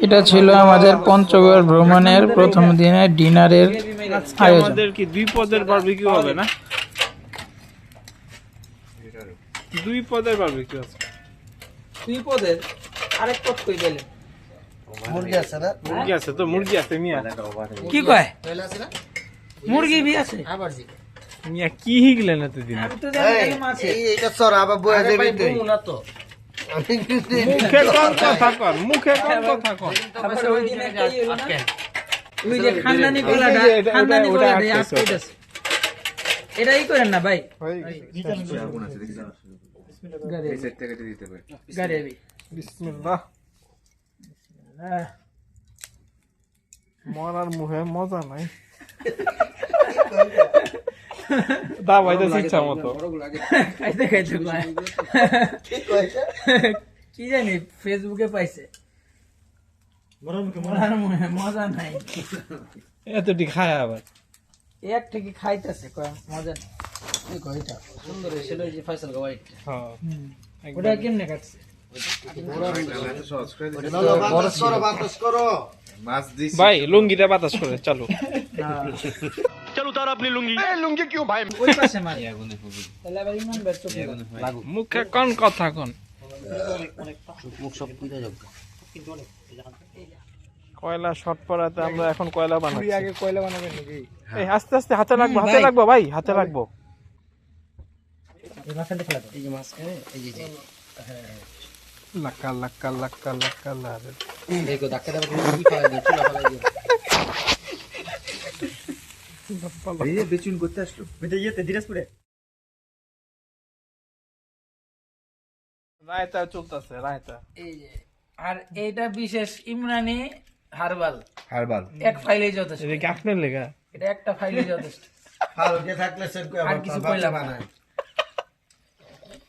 এটা ছিল আমাদের পঞ্চগড় ভ্রমণের প্রথম দিনের ডিনারের আয়োজন। আমাদের কি 2 পদের বারবিকিউ হবে না? 2 পদের বারবিকিউ আছে। 2 পদের আরেক পদ কই গেলে? মুরগি আছে না? মুরগি আছে তো, মুরগি আছে মিয়া। কি কয়? কয়লা আছে না? মুরগি বি আছে? আবার জি। মিয়া কি হিগলেন এতদিন? আমি তো জানি মাছে। এইটা সর আবার বয়া যাবে তুই। না তো। মুখে কোন কথা কর, মুখে কোন কথা কর। তারপরে ওই দিন একটা ই হলো না? ওই যে খানদানি কলাটা, খানদানি কলাটা আটকে আছে। এটাই করেন না ভাই। গাড়ি আবি। বিসমিল্লাহ। মরার মুখে মজা নাই। দা ভাইটা ইচ্ছা মতো খাইতে খাইতে কয়। কি জানি ফেসবুকে পাইছে। মরার মুখে মজা নাই। এতটি খায় আবার এক থেকে খাইতেছে কয় মজা নেই। এই কয়টা সুন্দর ছিল যে ফয়সাল গাওয়াই। হ্যাঁ ওটা কেমনে কাটছে? ভাই লুঙ্গিটা বাতাস করে চালু। चलो उतार अपनी लुंगी लुंगी क्यों भाई ওই পাশে মার তাহলে আবার ইমান ব্যস্ত লাগু। মুখে কোন কথা কোন? কয়লা শর্ট পরাতে আমরা এখন কয়লা বানাচ্ছি। আগে কয়লা বানাবেন নাকি? এই আস্তে আস্তে হাতে লাগবে, হাতে লাগবো ভাই, হাতে লাগবো। এই মাছটা খেলা এই যে মাছ এই যে লাক্কা লাক্কা লাক্কা লাক্কা লারে। দেখো ধাক্কা দেব কি খাওয়া যায় চুলা খাওয়া যায়। এই বেচুন করতে আসলো। এটা ইয়েতে দিনাজপুরে। রায়তা চলতেছে, রায়তা। এই যে আর এইটা বিশেষ ইমরানি হারবাল। হারবাল। এক ফাইলে যথেষ্ট। এটা কি আপনার লেগা? এটা একটা ফাইলে যথেষ্ট। ফারুকে থাকলে সেন কই আর কিছু কইলা বানায়।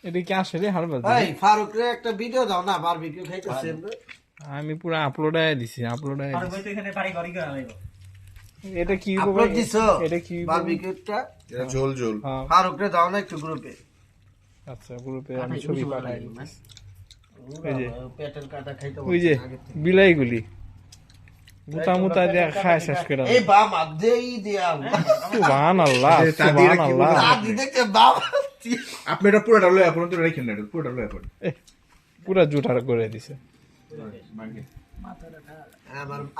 এটা কি আসলে হারবাল? ভাই ফারুকরে একটা ভিডিও দাও না, বারবিকিউ খাইতেছে। আমি পুরো আপলোড আয় দিছি, আপলোড আয় দিছি। ভাই তো এখানে বাড়ি ঘরই করা লাগবে। এটা কি আপলোড দিছো? এটা কি বারবিকিউটা এটা ঝোল ঝোল। হ্যাঁ ফারুকরে দাও না একটু গ্রুপে। আচ্ছা গ্রুপে আমি ছবি পাঠাই দিছি। এই যে পেটেল কাটা খাইতে ওই যে বিলাইগুলি মুতা মুতা দিয়ে খায় শেষ করে এই বাম দেই দিয়া। সুবহানাল্লাহ সুবহানাল্লাহ। আদি দেখতে বাম। আপনি এটা পুরোটা লয়ে আপনার তো রাখেন না, এটা পুরোটা লয়ে পড়ে। পুরা জুটার করে দিছে।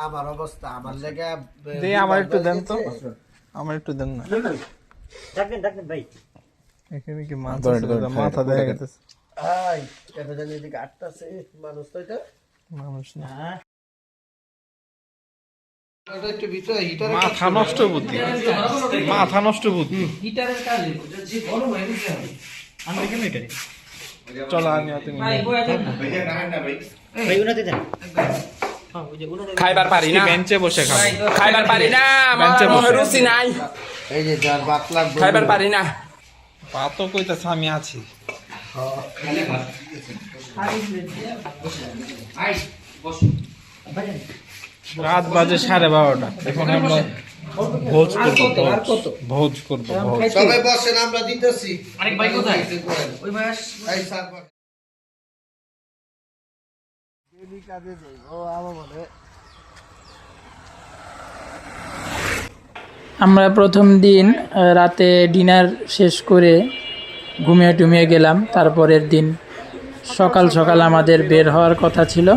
আমার অবস্থা আমার লাগা দে আমার একটু দেন তো, আমার একটু দেন না। ডাকেন ভাই। এখানে কি মাথা মাথা দেখা গেছে? আই এটা জানি এদিকে আটটাছে মানুষ তো এটা মানুষ না, এটা একটু ভিতরে হিটারে মাথা নষ্ট বুদ্ধি, মাথা নষ্ট বুদ্ধি। হিটারের কাজে যে গরম হয়ে গেছে আমি কেমনে এটা চলো আমি আর তুমি ভাই বয়া দেন না ভাই উনাতে দেন। খাইবার পারি না, বেঞ্চে বসে খাবো। খাইবার পারি না, বেঞ্চে আমার বসে রুচি নাই, এই যে যার ভাত লাগবে খাইবার পারি না। পাতো কইতাছে আমি আছি। রাত বাজে 12:30। এখন আমরা ভোজ করবো, ভোজ করবো, ভোজ। সবাই বসেন আমরা দিতেছি। আরেক ভাই কোথায় ওই ভাই এই স্যার ডেলি কাজে যাই ও আমার বলে। আমরা প্রথম দিন রাতে ডিনার শেষ করে ঘুমিয়ে টুমিয়ে গেলাম। তারপরের দিন সকাল সকাল আমাদের বের হওয়ার কথা ছিল,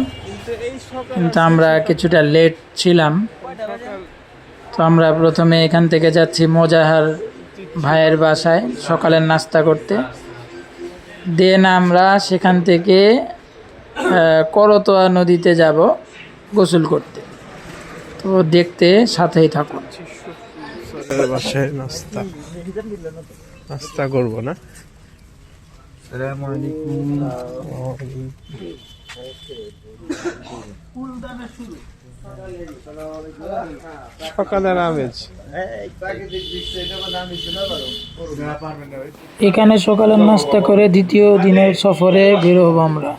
কিন্তু আমরা কিছুটা লেট ছিলাম। তো আমরা প্রথমে এখান থেকে যাচ্ছি মোজাহার ভাইয়ের বাসায় সকালের নাস্তা করতে। দেন আমরা সেখান থেকে করতোয়া নদীতে যাব গোসল করতে। তো দেখতে সাথেই থাকুন। বাসায় নাস্তা নাস্তা করবো না? আসসালামু আলাইকুম। সকালের আমেজ। এখানে সকালের নাস্তা করে দ্বিতীয় দিনের সফরে বের হব আমরা।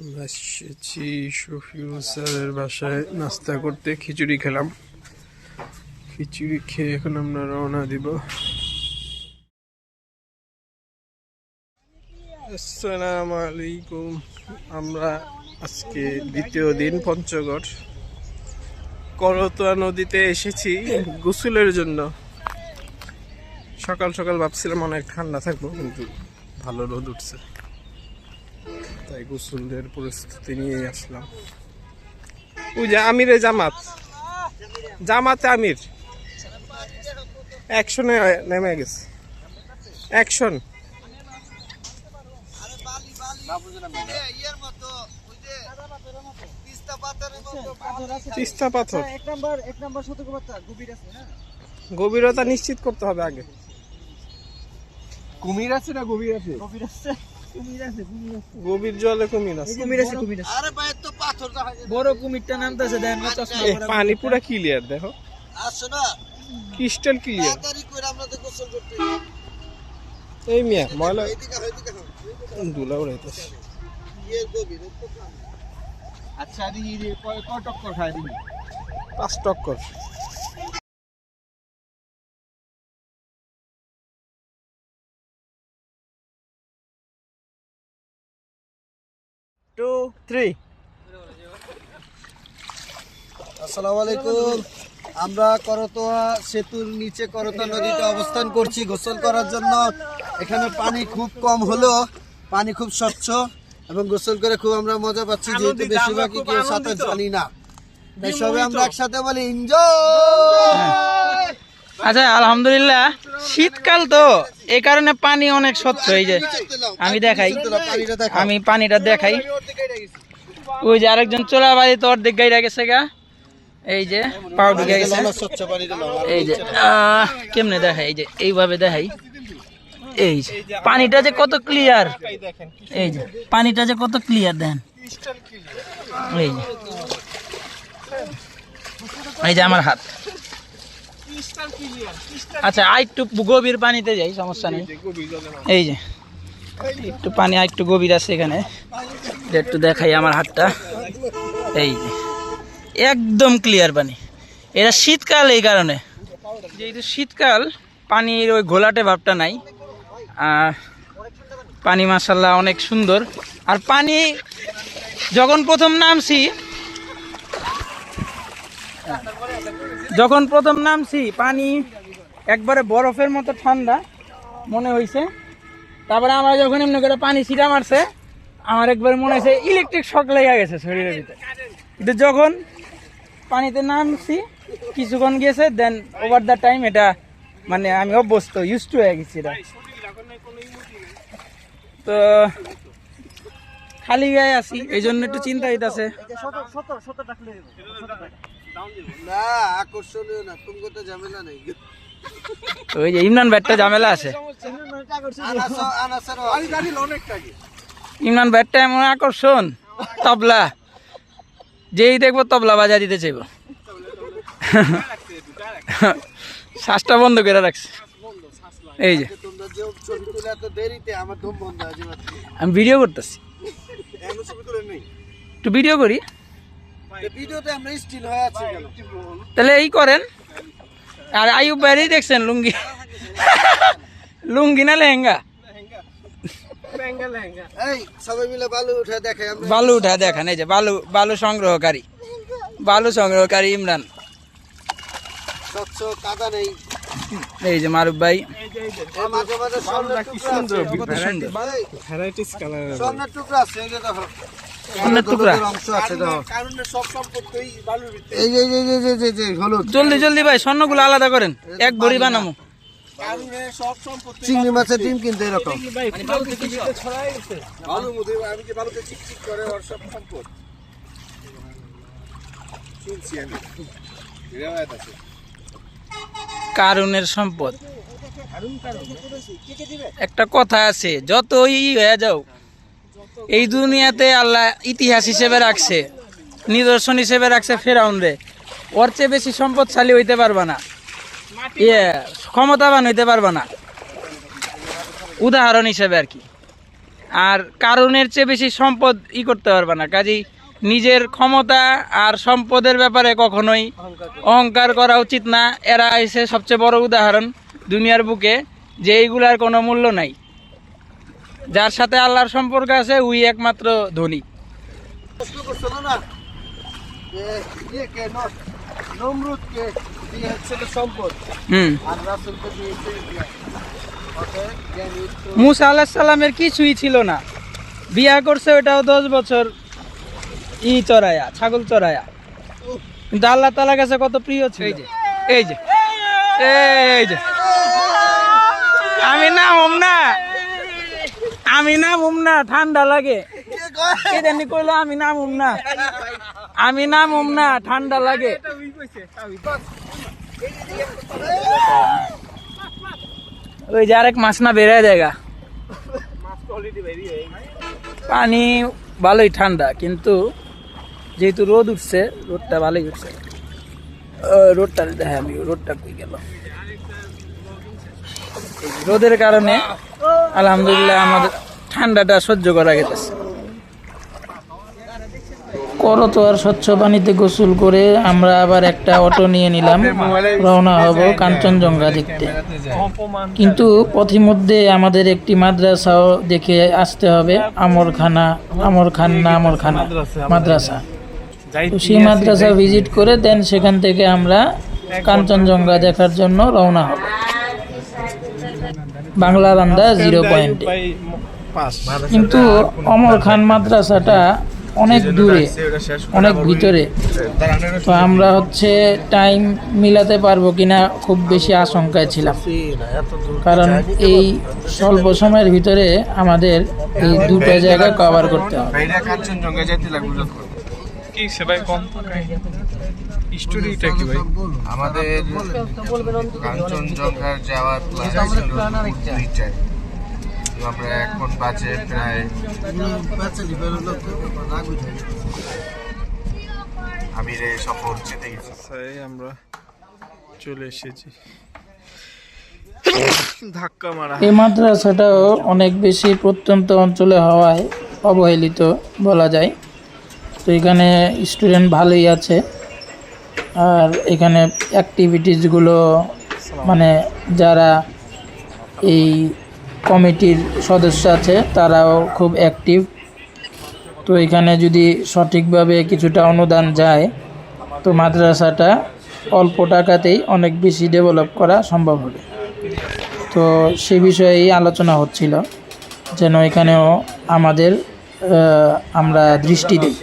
আমরা এসেছি শফিউল স্যারের বাসায় নাস্তা করতে। খিচুড়ি খেলাম, খিচুড়ি খেয়ে এখন আমরা রওনা দিব। আসসালামু আলাইকুম। আমরা আজকে দ্বিতীয় দিন পঞ্চগড় করতোয়া নদীতে এসেছি গোসলের জন্য। সকাল সকাল ভাবছিলাম অনেক ঠান্ডা থাকবো, কিন্তু ভালো রোদ উঠছে, তাই গোসলের প্রস্তুতি নিয়ে আসলাম। ওই যে আমিরে জামাতে আমির অ্যাকশনে নেমে গেছে। অ্যাকশন তিস্তা পাথর গভীরতা নিশ্চিত করতে হবে আগে। কুমির আছে না গভীর আছে? গভীর জলে কুমির আছে। বড় কুমিরটা নামতেছে, দেখেন না চশমা এ, পানি পুরা ক্লিয়ার, দেখো ক্রিস্টাল ক্লিয়ার। এই মিয়া ময়লা ধুলা উড়াইতেছে। আচ্ছা কয় টক্কর খায় দিবি? 5 টক্কর। আসসালামু আলাইকুম। আমরা করতোয়া সেতুর নিচে করতোয়া নদীতে অবস্থান করছি গোসল করার জন্য। এখানে পানি খুব কম হলেও পানি খুব স্বচ্ছ এবং গোসল করে খুব আমরা মজা পাচ্ছি, যেহেতু বেশিরভাগই কেউ সাঁতার জানি না, তাই সবাই আমরা একসাথে বলি এনজয়। আচ্ছা, আলহামদুলিল্লাহ শীতকাল তো এই কারণে পানি অনেক স্বচ্ছ। এই যে আমি দেখাই, আমি পানিটা দেখাই। ওই যে আরেকজন চোলা বাড়ি তো অর্ধেক গাইরা গেছে গা, এই যে পাও ঢুকে গেছে। স্বচ্ছ পানি এই যে কেমনে দেখাই, এই যে এইভাবে দেখাই। এই যে পানিটা যে কত ক্লিয়ার, এই যে পানিটা যে কত ক্লিয়ার দেন। এই যে এই যে আমার হাত। আচ্ছা, আরেকটু গভীর পানিতে যাই, সমস্যা নেই। এই যে একটু পানি আরেকটু গভীর আছে এখানে, একটু দেখাই আমার হাতটা। এই যে একদম ক্লিয়ার পানি। এটা শীতকাল, এই কারণে যেহেতু শীতকাল পানির ওই ঘোলাটে ভাবটা নাই। আর পানি মাশাআল্লাহ অনেক সুন্দর। আর পানি যখন প্রথম নামছি পানি একবারে বরফের মতো ঠান্ডা মনে হয়েছে। তারপরে আমরা যখন এমনি করে পানি ছিটা মারছে, আমার একবার মনে হয়েছে ইলেকট্রিক শক লেগে গেছে শরীরের ভিতরে। কিন্তু যখন পানিতে নামছি কিছুক্ষণ গেছে, দেন ওভার দ্য টাইম এটা মানে আমি অভ্যস্ত, ইউজড টু হয়ে গেছি এটা। তো খালি গায়ে আছি, এই জন্য একটু চিন্তা হইতাছে। না আকর্ষণীয় না, তুমি তো ঝামেলা নেই। ওই যে ইমরান ব্যাটটা ঝামেলা আছে। ইমরান ব্যাটটা এমন আকর্ষণ, তবলা যেই দেখবো তবলা বাজা দিতে চাইব। শ্বাসটা বন্ধ করে রাখছে। এই যে আমি ভিডিও করতেছি, একটু ভিডিও করি। তাহলে এই করেন। আর আইয়ুব ভাই দেখছেন লুঙ্গি লুঙ্গি না লেহেঙ্গা? সবাই মিলে বালু উঠে দেখে, বালু উঠা দেখান। এই যে বালু সংগ্রহকারী ইমরান। স্বচ্ছ কাদা নেই। এই যে মারুফ ভাই, মাঝে মাঝে স্বর্ণের টুকরা আছে, কত সুন্দর ভ্যারাইটিস কালার। স্বর্ণের টুকরা আছে, এই যে দেখো স্বর্ণের টুকরা। অংশ আছে দেখো। কারণে সব সম্পত্তি বালুর ভিতরে। এই যে হলুদ। জলদি ভাই স্বর্ণগুলো আলাদা করেন, এক ভরি বানামো। কারণে সব সম্পত্তি চিংড়ি মাছের ডিম কিন্তু এরকম। বালুর মধ্যে আমি যে বালুতে চিকচিক করে ওর সব সম্পদ শুনছি আমি, রিওয়ায়াত আছে। কারণের সম্পদ। একটা কথা আছে, যতই হয়ে যাও এই দুনিয়াতে আল্লাহ ইতিহাস হিসেবে রাখছে, নিদর্শন হিসেবে রাখছে ফেরাউন রে। ওর চেয়ে বেশি সম্পদশালী হইতে পারবা না, ক্ষমতাবান হইতে পারবা না, উদাহরণ হিসেবে আর কি। আর কারণের চেয়ে বেশি সম্পদ করতে পারবা না। কাজেই নিজের ক্ষমতা আর সম্পদের ব্যাপারে কখনোই অহংকার করা উচিত না। এরা এসে সবচেয়ে বড় উদাহরণ দুনিয়ার বুকে যে এইগুলার কোনো মূল্য নাই। যার সাথে আল্লাহর সম্পর্ক আছে ওই একমাত্র ধনী। প্রশ্ন করছিল না যে কে নমরুদকে দিয়ে হচ্ছিল সম্পদ আর রাসূলকে দিয়েছে জ্ঞান। অতএব জ্ঞানী তো মুসা আলাইহিস সালামের কিছুই ছিল না, বিয়া করছে ওটাও 10 বছর চড়ায়া, ছাগল চড়ায়া, কিন্তু আল্লাহ তাআলার কাছে কত প্রিয় ছিল। এই যে আমি নামুম না, ঠান্ডা লাগে। এদানি কইলো আমি নামুম না, ঠান্ডা লাগে। ওই যে আরেক মাছ না বেড়ে জায়গা, পানি ভালোই ঠান্ডা, কিন্তু যেহেতু রোদ উঠছে, রোদটা ভালোই উঠছে। রোদটা দেখে আমি, রোদটা কই গেল। রোদের কারণে আলহামদুলিল্লাহ আমাদের ঠান্ডাটা সহ্য করা গেছে। করতোয়ার স্বচ্ছ পানিতে গোসল করে আমরা আবার একটা অটো নিয়ে নিলাম, রওনা হব কাঞ্চনজঙ্ঘা দেখতে। কিন্তু পথিমধ্যে আমাদের একটি মাদ্রাসাও দেখে আসতে হবে, আমরখানা মাদ্রাসা। তো সেই মাদ্রাসা ভিজিট করে দেন সেখান থেকে আমরা কাঞ্চনজঙ্ঘা দেখার জন্য রওনা হব বাংলাবান্ধা 0 পয়েন্টে। কিন্তু অমর খান মাদ্রাসাটা অনেক দূরে, অনেক ভিতরে। তো আমরা টাইম মিলাতে পারবো কিনা খুব বেশি আশঙ্কায় ছিলাম, কারণ এই স্বল্প সময়ের ভিতরে আমাদের এই দুটো জায়গা কভার করতে হবে। আমাদের কাঞ্চনজঙ্ঘা যাওয়ার প্ল্যান ছিল দুইটায়। আমরা এখন বাজে প্রায় আমির সফর যেতে গেছি। আমরা চলে এসেছি ধাক্কা মারা। এই মাদ্রাসাটাও অনেক বেশি প্রত্যন্ত অঞ্চলে হওয়ায় অবহেলিত বলা যায়। তো এখানে স্টুডেন্ট ভালোই আছে, আর এখানে অ্যাক্টিভিটিসগুলো মানে যারা এই কমিটির সদস্য আছে তারাও খুব অ্যাক্টিভ। তো এখানে যদি সঠিকভাবে কিছুটা অনুদান যায় তো মাদ্রাসাটা অল্প টাকাতেই অনেক বেশি ডেভেলপ করা সম্ভব হবে। তো সে বিষয়েই আলোচনা হচ্ছিল, যেন এখানেও আমরা দৃষ্টি দিই।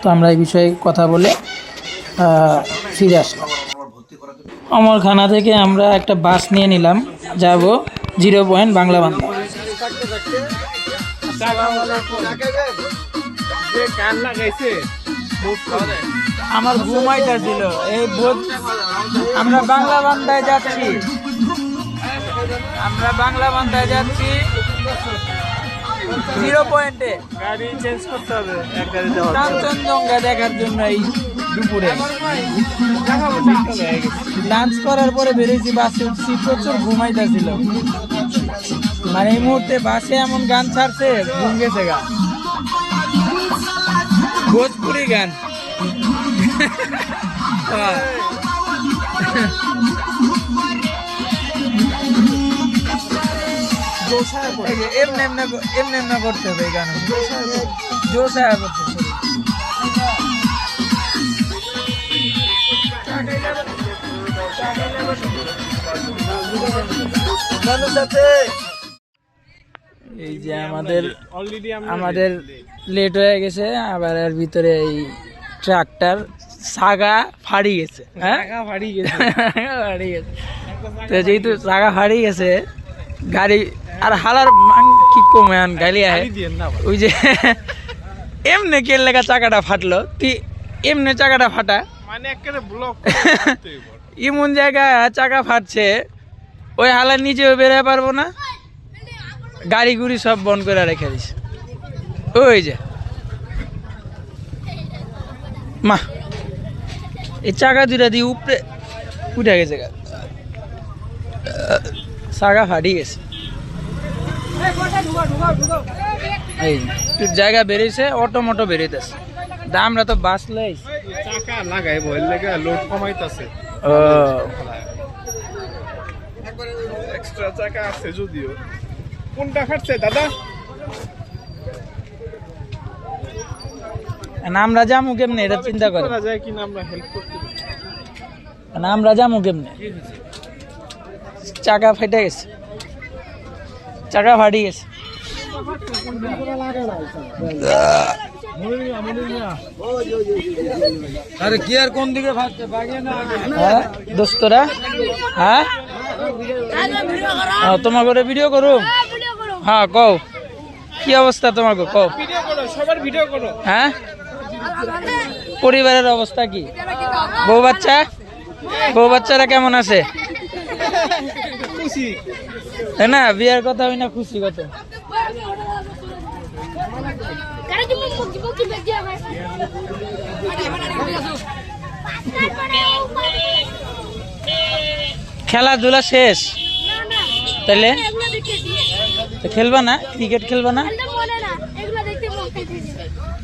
তো আমরা এই বিষয়ে কথা বলে ফিরে আসলাম। অমরখানা থেকে আমরা একটা বাস নিয়ে নিলাম, যাব 0 পয়েন্ট বাংলাবান্ধা। আমার ঘুমাইটা ছিল এই আমরা বাংলাবান্ধায় যাচ্ছি, 0 পয়েন্টে গাড়ি চেঞ্জ করতে হবে, কাঞ্চনজঙ্ঘা দেখার জন্য। এই দুপুরে লাঞ্চ করার পরে বেরিয়েছি, বাসে উঠছি, প্রচুর ঘুমাইটা ছিল। মানে এই মুহূর্তে বাসে এমন গান ছাড়ছে, ঘুম গেছে গান, ভোজপুরি গান। এমনি করতে হবে এই গান, জোশায়া করতে হবে। এই যে আমাদের লেট হয়ে গেছে, আবার এর ভিতরে এই ট্রাক্টর সাগা ফাড়ি গেছে। তো যেহেতু সাগা ফাড়ি গেছে, গাড়ি আর হালার কি কমান গালি আহে। ওই যে এমনি কে লেখা চাকাটা ফাটলো, তুই এমনি চাকাটা ফাটা মানে এমন জায়গায় চাকা ফাটছে, ওই হালার নিচেও বেরোতে পারবো না, গাড়ি গুড়ি সব বন্ধ করে রেখে দিস। ওই যে মা, এই চাকা দুটা দিয়ে উপরে উঠে গেছে, চাকা ফাটি গেছে। এই জায়গা বেরিয়েছে, অটো মোটো বেরিয়েছে। আমরা তো বাস লাই চাকা লাগাই বল লাগা লোড কমাইতাছে। এক্সট্রা চাকা আছে যদিও, কোনটা ফাটছে দাদা? আমরা যামু কেমনে এটা চিন্তা করে, করা যায় কিনা আমরা হেল্প করতে পারি। আমরা যামু কেমনে? চাকা ফেটে গেছে, চাকা ফাটি গেছে। আরে কি আর কোন দিকে ফাটছে বাগে না? হ্যাঁ দোস্তরা, হ্যাঁ তোমার করে ভিডিও করো। হ্যাঁ কও কি অবস্থা তোমার, কও। ভিডিও করো, সবার ভিডিও করো। হ্যাঁ পরিবারের অবস্থা কি? বউ বাচ্চারা কেমন আছে? খুশি তাই না? বিয়ার কথা হই না, খুশি কত। খেলাধুলা শেষ তাহলে তো খেলবা না? ক্রিকেট খেলবা না?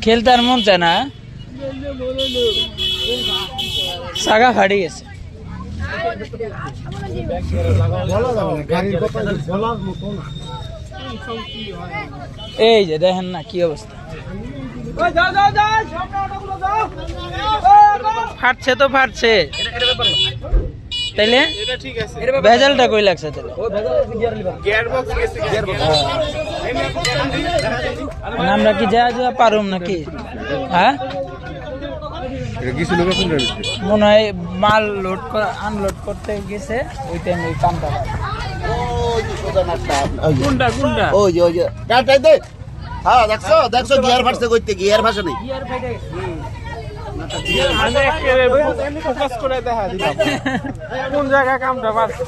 খেলতে আর মন চায় না? সাগা ফাড়ি গেছে। এই যে দেখেন না কি অবস্থা, ফাটছে তো ফাটছে। তাইলে এটা ঠিক আছে। ভেজালটা কই লাগছে তাহলে? গিয়ার বক্স গেছে, গিয়ার বক্স। আমরা কি যা যা পারুম নাকি? হ্যাঁ মনে হয় মাল লোড আনলোড করতে গেছে, ওই টাইম ওই কামটা। কোনটা কোনটা? ওই যে কাটাই দে। হ্যাঁ দেখছো গিয়ার ফাটছে কইতে, গিয়ার ফাটে নাই। আমি একেবারে ফোকাস করে দেখা দিলাম কোন জায়গায় কামটা পারছে।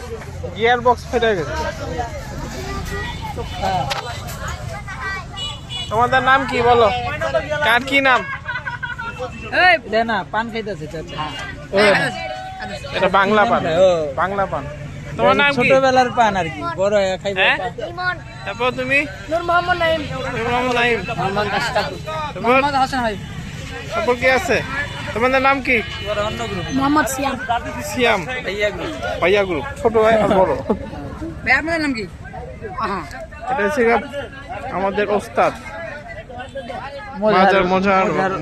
গিয়ার বক্স ফেটে গেছে। তোমাদের নাম কি বলো? কার কি নাম? দে না, পান খাইতেছে চাচা। এটা বাংলা পান, বাংলা পান। তোমার নাম কি? ছোটবেলার পান আর কি, বড় হয়ে খাইবে। হ্যাঁ? তারপর তুমি? নূর মোহাম্মদ নাইম। তারপর কি আছে? তোমাদের নাম কি? মোহাম্মদ সিয়াম। সিয়াম ভাইয়া গ্রুপ, ছোট ভাই আর বড়। ভাই আপনাদের নাম কি? এটা হচ্ছে আমাদের ওস্তাদ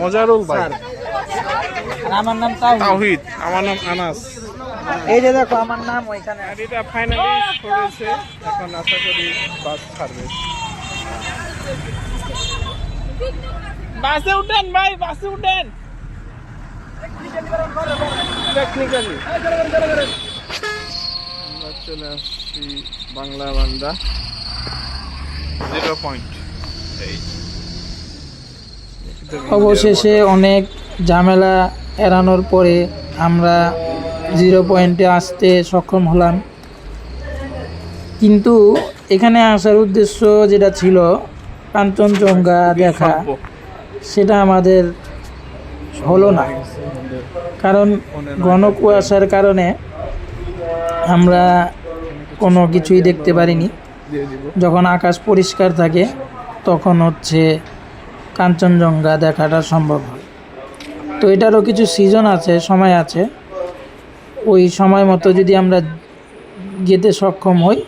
মজারুল ভাই। আমার নাম তাওহীদ, আমার নাম আনাস। এই যে দেখো আমার নাম ওইখানে। আর এটা ফাইনালি করেছে, এখন আশা করি বাস ছাড়বে। বাসে উঠেন ভাই, বাসে উঠেন। টেকনিক্যালি আমরা চলে আসছি বাংলা বান্দা 0.8। অবশেষে অনেক ঝামেলা এড়ানোর পরে আমরা 0 পয়েন্টে আসতে সক্ষম হলাম। কিন্তু এখানে আসার উদ্দেশ্য যেটা ছিল কাঞ্চনজঙ্ঘা দেখা, সেটা আমাদের হলো না, কারণ ঘন কুয়াশার কারণে আমরা কোনো কিছুই দেখতে পারিনি। যখন আকাশ পরিষ্কার থাকে তখন হচ্ছে কাঞ্চনজঙ্ঘা দেখাটা সম্ভব হয়। তো এটারও কিছু সিজন আছে, সময় আছে। ওই সময় মতো যদি আমরা যেতে সক্ষম হই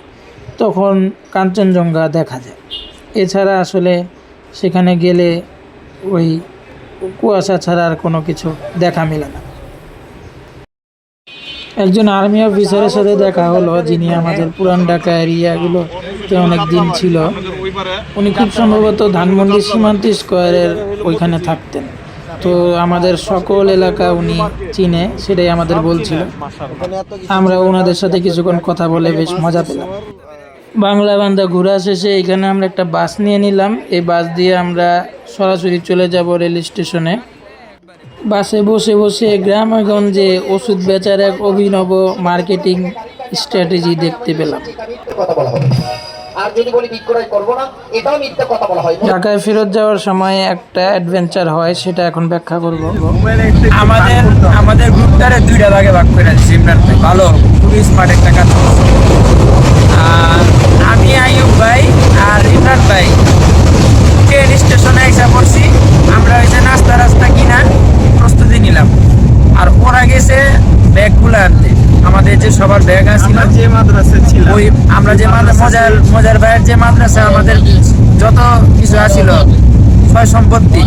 তখন কাঞ্চনজঙ্ঘা দেখা যায়। এছাড়া আসলে সেখানে গেলে ওই কুয়াশা ছাড়া আর কোনো কিছু দেখা মেলে না। একজন আর্মি অফিসারের সাথে দেখা হলো, যিনি আমাদের পুরান ঢাকা এরিয়াগুলোতে অনেক দিন ছিল। উনি খুব সম্ভবত ধানমন্ডি সীমান্ত স্কোয়ারের ওইখানে থাকতেন। তো আমাদের সকল এলাকা উনি চিনে, সেটাই আমাদের বলছিল। আমরা ওনাদের সাথে কিছুক্ষণ কথা বলে বেশ মজা পেলাম। বাংলা বান্দা ঘোরা শেষে এখানে আমরা একটা বাস নিয়ে নিলাম। এই বাস দিয়ে আমরা সরাসরি চলে যাব রেল স্টেশনে। বাসে বসে বসে গ্রামগঞ্জে ওষুধ বেচার এক অভিনব মার্কেটিং স্ট্র্যাটেজি দেখতে পেলাম। ঢাকায় ফেরত যাওয়ার সময় একটা অ্যাডভেঞ্চার হয়, সেটা এখন ব্যাখ্যা করব। আমাদের গ্রুপটারে 2টা ভাগে ভাগ করে দিচ্ছি। ইমরান ভাই ভালো, খুবই স্মার্ট একটা কাজ করছে। আর আমি আইয়ুব ভাই আর ইমরান ভাই ট্রেন স্টেশনে এসে পড়ছি। আমরা ওই যে নাস্তা কিনা প্রস্তুতি নিলাম, আর ওরা গেছে ব্যাগগুলো আনতে। আমাদের যে সবার ব্যাগ আছিল, যে মাদ্রাসায় ছিলাম, ওই ওই আমরা যে মজার ভাইয়ের যে মাদ্রাসা আমাদের যত কিছু আছিল সয় সম্পত্তি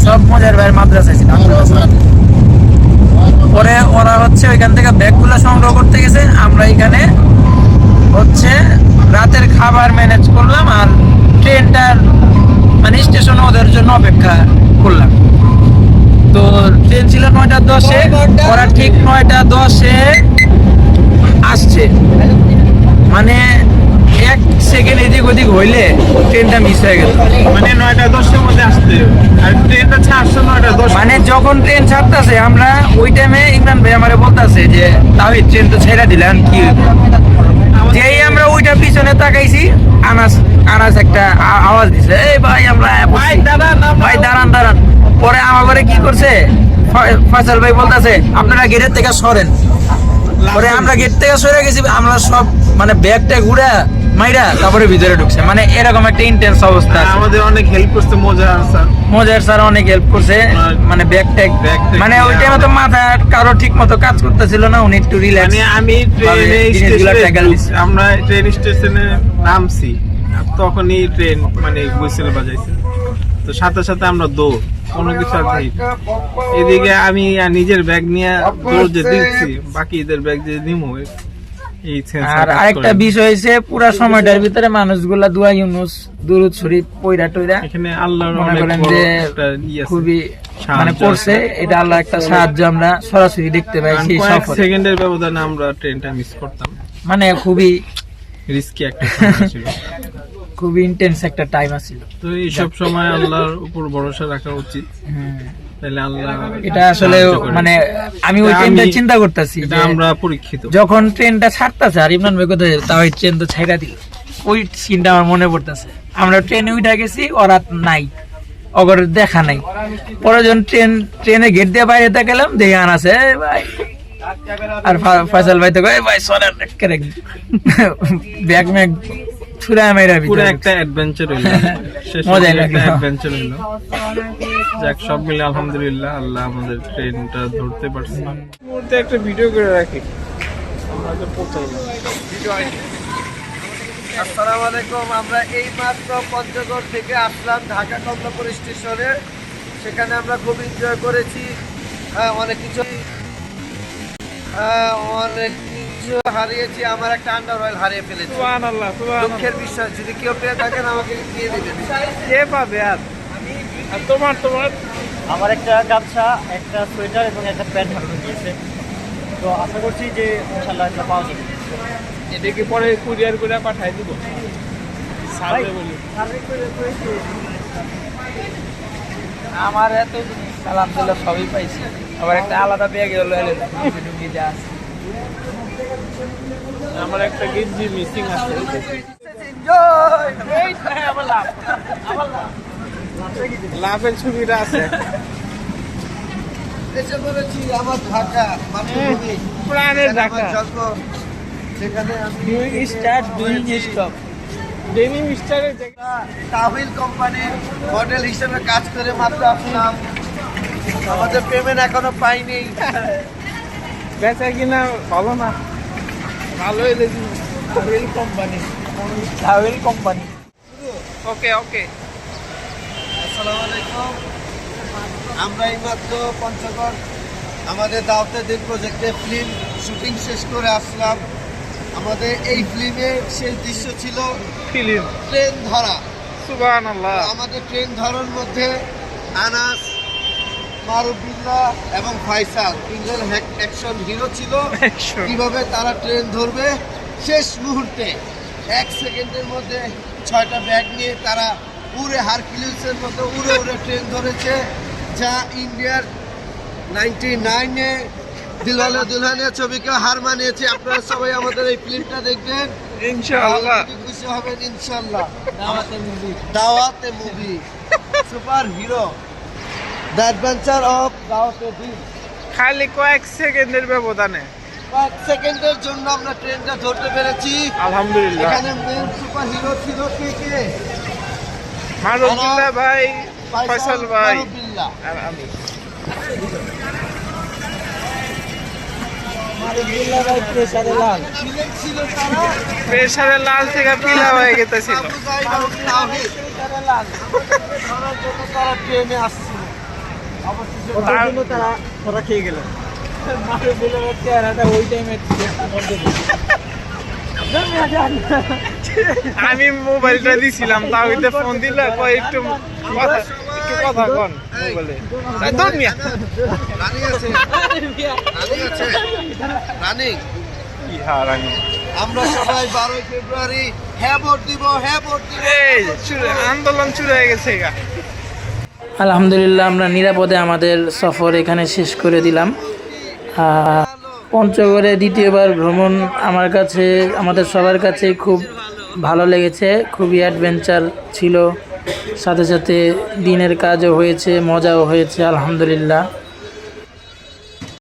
সব মজার ভাইয়ের মাদ্রাসা ছিল। পরে ওরা হচ্ছে ওইখান থেকে ব্যাগগুলো সংগ্রহ করতে গেছে, আমরা এখানে হচ্ছে রাতের খাবার ম্যানেজ করলাম আর ট্রেনটার মানে স্টেশনে ওদের জন্য অপেক্ষা করলাম। তো ট্রেন ছিল 9:10-এ, ওরা ঠিক 9:10-এ আসছে, মানে 1 সেকেন্ড এদিক ওদিক হইলে ট্রেনটা মিস হয়ে গেল। মানে 9:10-এর মধ্যে আসতে আর ট্রেনটা ছাড়ছে 9:10। মানে যখন ট্রেন ছাড়তেছে আমরা ওই টাইমে ইমরান ভাই আমারে বলতেছে যে তাও ট্রেন তো ছেড়ে দিলেন কি হইবো? যেই আমরা ওইটা পিছনে তাকাইছি আনাস একটা আওয়াজ দিছে, এই ভাই আমরা ভাই দাঁড়ান। পরে আমাকে কি করছে ফয়সাল ভাই বলতেছে আপনারা গেটের থেকে সরেন। পরে আমরা গেট থেকে সরে গেছি, আমরা সব মানে ব্যাগটা ঘুরে মাইরা তারপরে ভিতরে ঢুকছে। মানে এরকম একটা ইন্টেন্স অবস্থা। আমাদের অনেক হেল্প করছে মজার স্যার অনেক হেল্প করছে, মানে ব্যাগ মানে ওই টাইমে তো মাথা কারো ঠিক মতো কাজ করতেছিল না, উনি একটু রিল্যাক্স। আমি আমরা ট্রেন স্টেশনে নামছি তখনই ট্রেন মানে হুইসেল বাজাইছে, তো সাথে সাথে আমরা দৌড়, কোনো কিছু আছে এদিকে আমি নিজের ব্যাগ নিয়ে দৌড় যে দিচ্ছি, বাকি এদের ব্যাগ যে নিমো। আর আরেকটা বিষয় হয়েছে পুরো সময়টার ভিতরে মানুষগুলা দুয়া ইউনুস দুরুদ শরীফ পয়রা টয়রা এখানে আল্লাহর মনে করেন অনেক বড় যে একটা খুবই মানে সাহায্য পড়ছে, এটা আল্লাহ একটা সাহায্য আমরা সরাসরি দেখতে পাই সেই কয়েক সফরে। সেকেন্ডের ব্যবধানে আমরা ট্রেনটা মিস করতাম, মানে খুবই রিস্কি একটা সময় ছিল। খুবই ইন্টেন্স একটা টাইম আছিল। তো এইসব সময় আল্লাহর উপর ভরসা রাখা উচিত, তাহলে আল্লাহ এটা আসলে মানে আমি ওই টাইমটা চিন্তা করতেছি এটা আমরা পরীক্ষিত। যখন ট্রেনটা ছাড়তেছে আর ইমরান ভাই কোথায় তাও ওই ট্রেন তো ছাইড়া দিল, ওই সিনটা আমার মনে পড়তেছে। আমরা ট্রেনে উঠে গেছি, ওরা নাই, অগর দেখা নাই। পরে যখন ট্রেনে গেট দিয়ে বাইরে তাকালাম দেখে আনাছে ভাই, আর ফয়সাল ভাই তো কয় ভাই সরেন ব্যাগ ম্যাগ ছুড়ে মেরা পুরো একটা অ্যাডভেঞ্চার হইলো, মজাই লাগলো। অ্যাডভেঞ্চার হইলো। যাক সব মিলে আলহামদুলিল্লাহ আল্লাহ আমাদের ট্রেনটা ধরতে পারছি। মুহূর্তে একটা ভিডিও করে রাখি, আমরা তো পৌঁছাইলাম। আসসালামু আলাইকুম। আমরা এই মাত্র পঞ্চগড় থেকে আসলাম ঢাকা কমলাপুর স্টেশনে। সেখানে আমরা খুব এনজয় করেছি, অনেক কিছু হারিয়েছি। আমার একটা আন্ডার অয়েল হারিয়ে ফেলেছি, সুবহানাল্লাহ দুঃখের বিষয়। যদি কেউ পেয়ে থাকেন আমাকে দিয়ে দেবেন। কে পাবে? আর তোমার আমার একটা গামছা, একটা সোয়েটার এবং একটা প্যান্ট হারানো গিয়েছে, তো আশা করছি যে ইনশাআল্লাহ এটা পাওয়া যাবে। এটাকে পরে কুরিয়ার করে পাঠাই দিব, সার্ভে বলি। আমার এত সালাম দিল সবই পাইছি, আবার একটা আলাদা ব্যাগ হলো আমার একটা গেঞ্জি মিসিং আছে। লাভের ছবিটা আছে। এসে বলেছি আমার ঢাকা মাতৃভূমি, প্রাণের ঢাকা। আমার জন্ম, সেখানে আমি ডেনিম স্টারের তাহিল কোম্পানির মডেল হিসেবে কাজ করে মাত্র আসলাম। আমাদের পেমেন্ট এখনো পাইনি। বেচা কিনা ভালো না, ভালো হইলে তাহিল কোম্পানি। ওকে। আসসালামু আলাইকুম। আমরা এইমাত্র পঞ্চগড় আমাদের দাওয়াতের দিন প্রজেক্টে ফিল্ম শুটিং শেষ করে আসলাম। আমাদের এই ফিল্মের শেষ দৃশ্য ছিল ট্রেন ধরা। সুবহানাল্লাহ। আমাদের ট্রেন ধরার মধ্যে আনাস, মারুফুল্লাহ এবং ফয়সাল তিনজন অ্যাকশন হিরো ছিল। কিভাবে তারা ট্রেন ধরবে শেষ মুহূর্তে 1 সেকেন্ডের মধ্যে 6টা ব্যাগ নিয়ে তারা উড়ে হারকিউলিসের মতো উড়ে ট্রেন ধরেছে, যা ইন্ডিয়ার 99-এ দিলওয়ালে দুলহানিয়া ছবিকে হার মানিয়েছে। আপনারা সবাই আমাদের এই ফিল্মটা দেখবেন ইনশাআল্লাহ, খুশি হবেন ইনশাআল্লাহ। দাওয়াতে movie super hero, the adventure of দাওয়াতে দিন। খালি কয়েক সেকেন্ডের ব্যবধানে, কয়েক সেকেন্ডের জন্য আমরা ট্রেনটা ধরতে পেরেছি আলহামদুলিল্লাহ। এখানে মেন সুপার হিরো ছিল কে? মারুফুল্লাহ ভাই, ফয়সাল ভাই আর আমি। প্রেসারে লাল থেকে পিলা হয়ে গেছিল। ট্রেনে আসছিল তারা খেয়ে গেল। আমি মোবাইলটা দিছিলাম, তাও কিন্তু ফোন দিলে কয় একটু কথা কন মোবাইলে। ধর মিয়া রানিং আছে রানিং কি হার আমি। আমরা সবাই 12 ফেব্রুয়ারি হ্যাঁ ভোট দিব, হ্যাঁ ভোট দিব। এই আন্দোলন শুরু হয়ে গেছে গা। আলহামদুলিল্লাহ আমরা নিরাপদে আমাদের সফর এখানে শেষ করে দিলাম। পঞ্চগড়ে দ্বিতীয়বার ভ্রমণ আমার কাছে, আমাদের সবার কাছে খুব ভালো লেগেছে। খুবই অ্যাডভেঞ্চার ছিল, সাথে সাথে দিনের কাজও হয়েছে, মজাও হয়েছে আলহামদুলিল্লাহ।